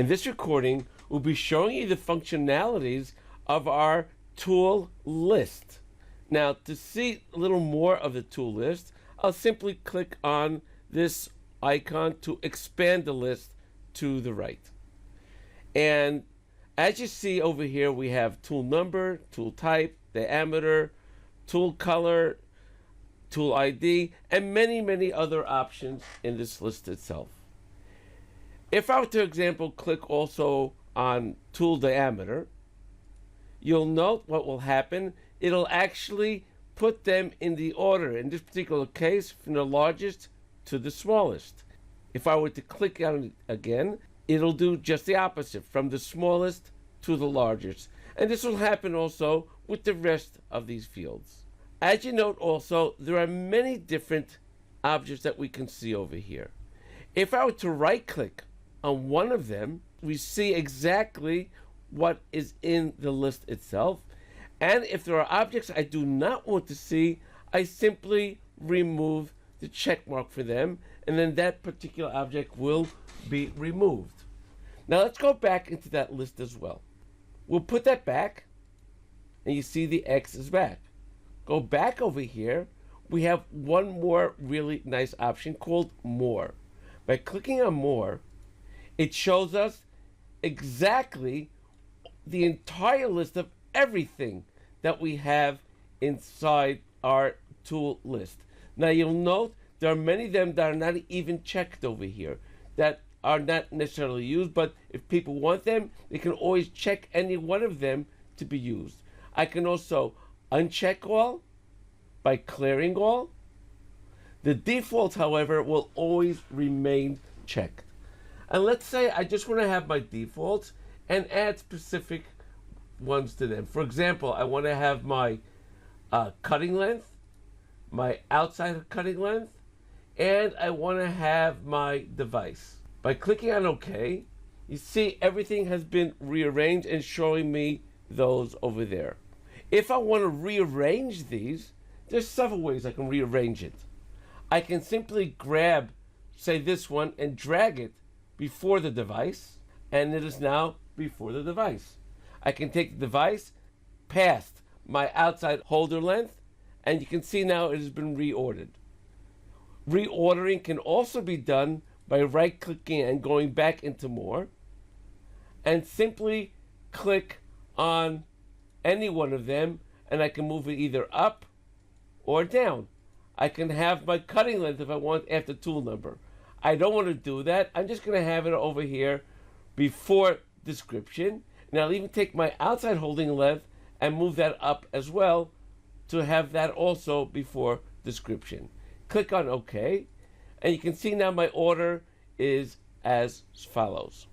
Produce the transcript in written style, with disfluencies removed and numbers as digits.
In this recording, we'll be showing you the functionalities of our tool list. Now, to see a little more of the tool list, I'll simply click on this icon to expand the list to the right. And as you see over here, we have tool number, tool type, diameter, tool color, tool ID, and many other options in this list itself. If I were to, for example, click also on tool diameter, you'll note what will happen. It'll actually put them in the order, in this particular case, from the largest to the smallest. If I were to click on it again, it'll do just the opposite, from the smallest to the largest. And this will happen also with the rest of these fields. As you note also, there are many different objects that we can see over here. If I were to right-click on one of them, we see exactly what is in the list itself. And if there are objects I do not want to see, I simply remove the check mark for them, and then that particular object will be removed. Now let's go back into that list as well. We'll put that back, and you see the X is back. Go back over here, we have one more really nice option called More. By clicking on More, it shows us exactly the entire list of everything that we have inside our tool list. Now you'll note there are many of them that are not even checked over here, that are not necessarily used, but if people want them, they can always check any one of them to be used. I can also uncheck all by clearing all. The default, however, will always remain checked. And let's say I just want to have my defaults and add specific ones to them. For example, I want to have my cutting length, my outside cutting length, and I want to have my device. By clicking on OK, you see everything has been rearranged and showing me those over there. If I want to rearrange these, there's several ways I can rearrange it. I can simply grab, say, this one and drag it before the device, and it is now before the device. I can take the device past my outside holder length, and you can see now it has been reordered. Reordering can also be done by right-clicking and going back into More, and simply click on any one of them, and I can move it either up or down. I can have my cutting length if I want after tool number. I don't want to do that. I'm just going to have it over here before description. And I'll even take my outside holding length and move that up as well to have that also before description. Click on OK, and you can see now my order is as follows.